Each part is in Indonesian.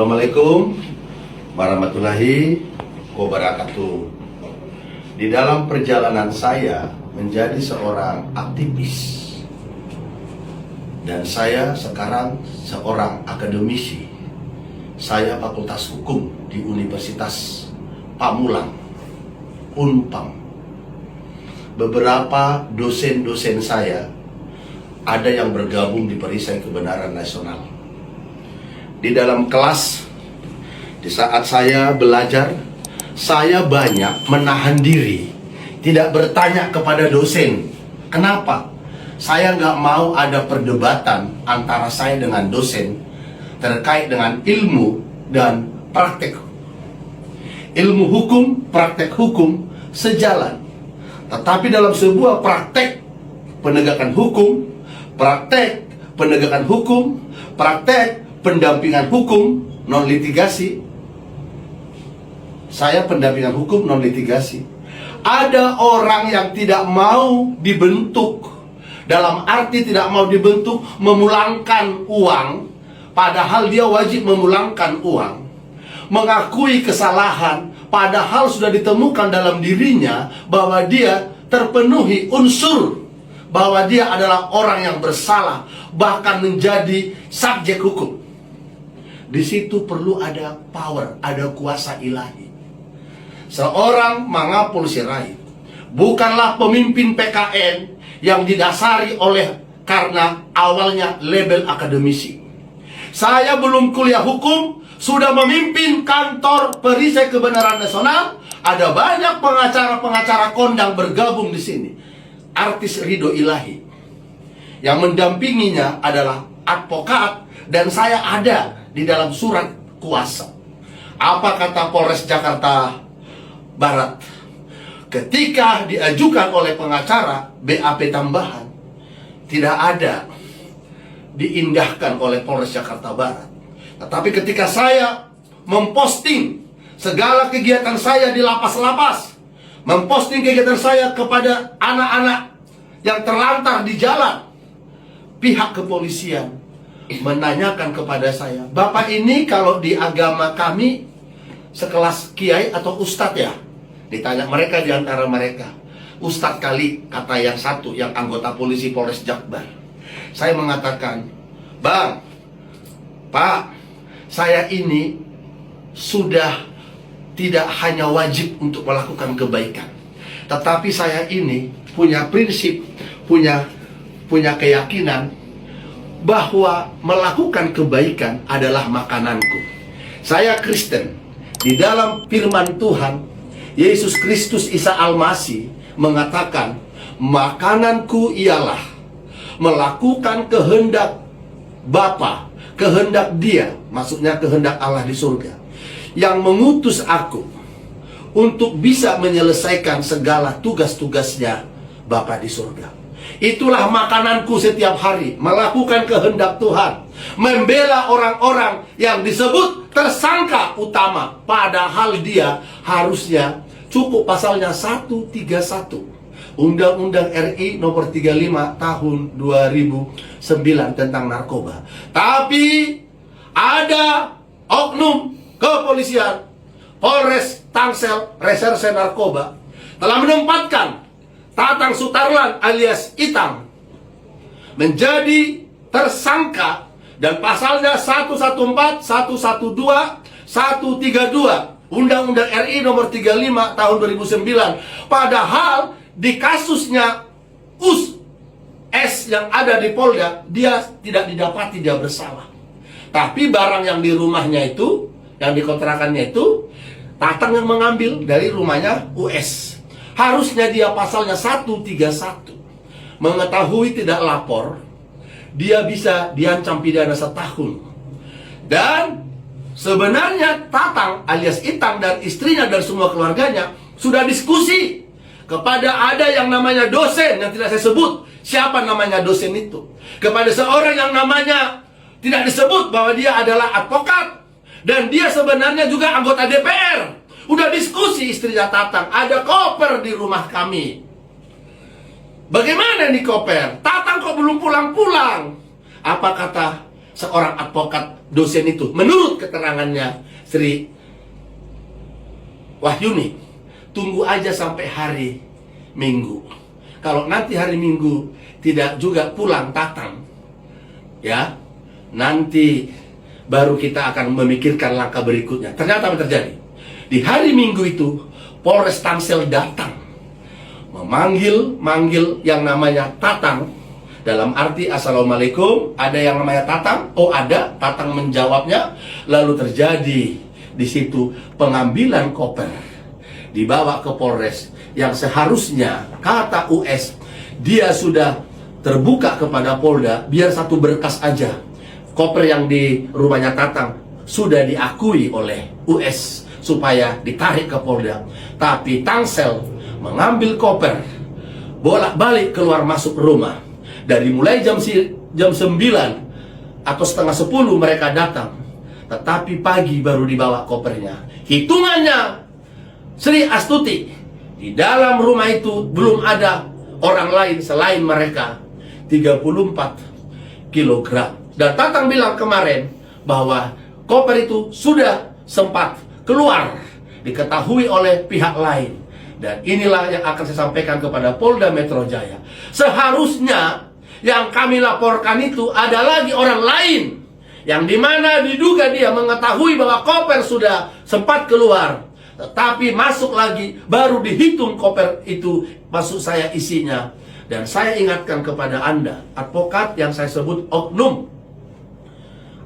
Assalamualaikum warahmatullahi wabarakatuh. Di dalam perjalanan saya menjadi seorang aktivis, dan saya sekarang seorang akademisi. Saya Fakultas Hukum di Universitas Pamulang, Unpam. Beberapa dosen-dosen saya ada yang bergabung di Perisai Kebenaran Nasional. Di dalam kelas, di saat saya belajar, saya banyak menahan diri, tidak bertanya kepada dosen. Kenapa? Saya nggak mau ada perdebatan antara saya dengan dosen terkait dengan ilmu dan praktek. Ilmu hukum, praktek hukum sejalan. Tetapi dalam sebuah praktek penegakan hukum, praktek penegakan hukum, praktek pendampingan hukum non litigasi, saya pendampingan hukum non litigasi. Ada orang yang tidak mau dibentuk, dalam arti tidak mau dibentuk memulangkan uang, padahal dia wajib memulangkan uang, mengakui kesalahan, padahal sudah ditemukan dalam dirinya bahwa dia terpenuhi unsur bahwa dia adalah orang yang bersalah, bahkan menjadi subjek hukum. Di situ perlu ada power, ada kuasa ilahi. Seorang Mangapul Sirait bukanlah pemimpin PKN yang didasari oleh karena awalnya label akademisi. Saya belum kuliah hukum, sudah memimpin kantor Perisai Kebenaran Nasional. Ada banyak pengacara-pengacara kondang bergabung di sini. Artis ridho ilahi. Yang mendampinginya adalah advokat, dan saya ada di dalam surat kuasa. Apa kata Polres Jakarta Barat? Ketika diajukan oleh pengacara BAP tambahan, tidak ada diindahkan oleh Polres Jakarta Barat. Tetapi ketika saya memposting segala kegiatan saya di lapas-lapas, memposting kegiatan saya kepada anak-anak yang terlantar di jalan, pihak kepolisian menanyakan kepada saya, "Bapak ini kalau di agama kami sekelas kiai atau ustadz ya?" Ditanya mereka, di antara mereka, "Ustadz kali," kata yang satu, yang anggota polisi Polres Jakbar. Saya mengatakan, "Bang, Pak, saya ini sudah tidak hanya wajib untuk melakukan kebaikan, tetapi saya ini punya prinsip, punya keyakinan bahwa melakukan kebaikan adalah makananku. Saya Kristen. Di dalam firman Tuhan, Yesus Kristus Isa Al-Masih mengatakan, makananku ialah melakukan kehendak Bapa, kehendak Dia, maksudnya kehendak Allah di surga, yang mengutus aku untuk bisa menyelesaikan segala tugas-tugasnya Bapa di surga. Itulah makananku setiap hari, melakukan kehendak Tuhan, membela orang-orang yang disebut tersangka utama, padahal dia harusnya cukup pasalnya 131 Undang-Undang RI nomor 35 tahun 2009 tentang narkoba. Tapi ada oknum kepolisian, Polres Tangsel Reserse Narkoba, telah menempatkan Tatang Sutarlan alias Itang menjadi tersangka, dan pasalnya 114, 112, 132 Undang-Undang RI nomor 35 tahun 2009. Padahal di kasusnya US yang ada di Polda, dia tidak didapati dia bersalah. Tapi barang yang di rumahnya itu, yang dikontrakannya itu, Tatang yang mengambil dari rumahnya US. Harusnya dia pasalnya 131. Mengetahui tidak lapor, dia bisa diancam pidana setahun. Dan sebenarnya Tatang alias Itang dan istrinya dan semua keluarganya sudah diskusi kepada ada yang namanya dosen, yang tidak saya sebut siapa namanya dosen itu, kepada seorang yang namanya tidak disebut bahwa dia adalah advokat, dan dia sebenarnya juga anggota DPR. Udah diskusi istrinya Tatang, ada koper di rumah kami. Bagaimana nih koper? Tatang kok belum pulang-pulang? Apa kata seorang advokat dosen itu, menurut keterangannya Sri Wahyuni, tunggu aja sampai hari Minggu. Kalau nanti hari Minggu tidak juga pulang Tatang, ya, nanti baru kita akan memikirkan langkah berikutnya. Ternyata apa terjadi? Di hari Minggu itu, Polres Tangsel datang memanggil yang namanya Tatang. Dalam arti assalamualaikum, ada yang namanya Tatang. Oh ada, Tatang menjawabnya. Lalu terjadi di situ pengambilan koper, dibawa ke Polres, yang seharusnya kata US dia sudah terbuka kepada Polda, biar satu berkas aja. Koper yang di rumahnya Tatang sudah diakui oleh US supaya ditarik ke Polda. Tapi Tangsel mengambil koper, bolak-balik keluar masuk rumah. Dari mulai jam 9 atau setengah 10 mereka datang, tetapi pagi baru dibawa kopernya. Hitungannya Sri Astuti, di dalam rumah itu belum ada orang lain selain mereka. 34 kilogram. Dan Tatang bilang kemarin bahwa koper itu sudah sempat keluar, diketahui oleh pihak lain. Dan inilah yang akan saya sampaikan kepada Polda Metro Jaya. Seharusnya yang kami laporkan itu ada lagi orang lain, yang dimana diduga dia mengetahui bahwa koper sudah sempat keluar, tetapi masuk lagi, baru dihitung koper itu, maksud saya isinya. Dan saya ingatkan kepada Anda, advokat yang saya sebut oknum,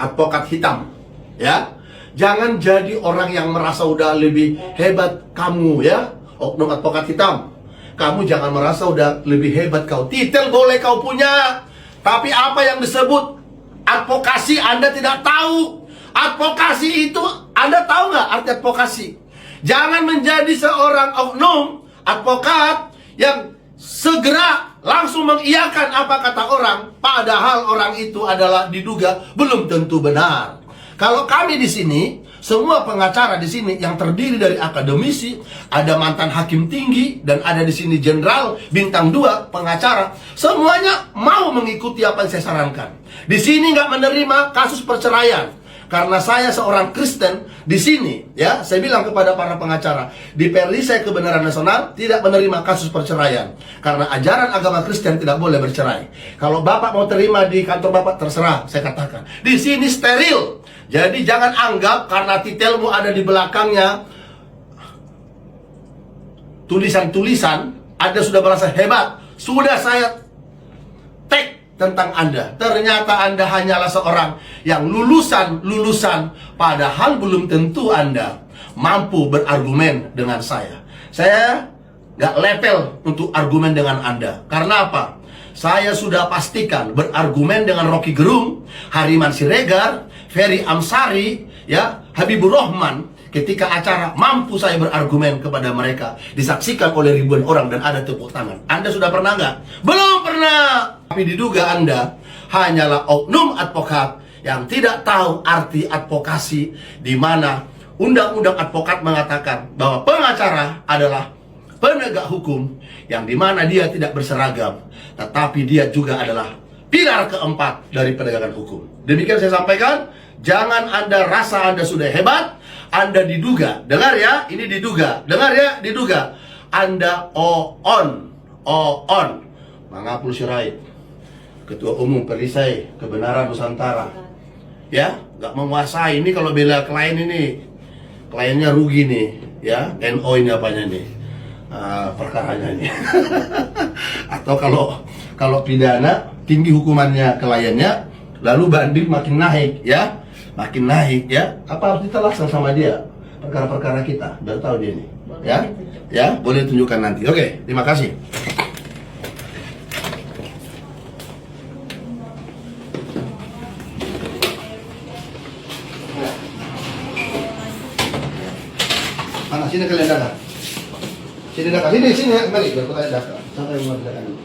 advokat hitam, ya, jangan jadi orang yang merasa udah lebih hebat kamu, ya, oknum advokat hitam. Kamu jangan merasa udah lebih hebat kau. Titel boleh kau punya, tapi apa yang disebut advokasi Anda tidak tahu. Advokasi itu, Anda tahu nggak arti advokasi? Jangan menjadi seorang oknum advokat yang segera langsung mengiyakan apa kata orang, padahal orang itu adalah diduga belum tentu benar. Kalau kami di sini, semua pengacara di sini yang terdiri dari akademisi, ada mantan hakim tinggi, dan ada di sini jenderal bintang 2 pengacara, semuanya mau mengikuti apa yang saya sarankan. Di sini nggak menerima kasus perceraian, karena saya seorang Kristen. Di sini, ya, saya bilang kepada para pengacara, di Perisai Kebenaran Nasional tidak menerima kasus perceraian, karena ajaran agama Kristen tidak boleh bercerai. Kalau Bapak mau terima di kantor Bapak, terserah, saya katakan. Di sini steril. Jadi jangan anggap karena titelmu ada di belakangnya tulisan-tulisan, Anda sudah merasa hebat. Sudah saya tag tentang Anda. Ternyata Anda hanyalah seorang yang lulusan, padahal belum tentu Anda mampu berargumen dengan saya. Saya nggak level untuk argumen dengan Anda. Karena apa? Saya sudah pastikan berargumen dengan Rocky Gerung, Hariman Siregar, Ferry Amsari, ya, Habibur Rahman. Ketika acara, mampu saya berargumen kepada mereka, disaksikan oleh ribuan orang dan ada tepuk tangan. Anda sudah pernah nggak? Belum pernah. Tapi diduga Anda hanyalah oknum advokat yang tidak tahu arti advokasi, di mana undang-undang advokat mengatakan bahwa pengacara adalah penegak hukum, yang dimana dia tidak berseragam, tetapi dia juga adalah pilar keempat dari penegakan hukum. Demikian saya sampaikan. Jangan Anda rasa Anda sudah hebat, Anda diduga. Dengar ya, ini diduga. Dengar ya, diduga. Anda on. Mangapul Sirait, Ketua Umum Perisai Kebenaran Nusantara. Ya, nggak menguasai. Ini kalau bela klien ini, kliennya rugi nih, ya. NO ini apanya nih? Perkaranya ini. Atau kalau pidana tinggi hukumannya kliennya, lalu banding makin naik, ya. Makin naik, ya. Apa harus ditelaskan sama dia perkara-perkara kita? Biar tahu dia nih, ya. Ya, boleh tunjukkan nanti. Oke, terima kasih. Mana sini kalian datang? Sini datang, sini, mari biar kita datang. Sampai mau datang.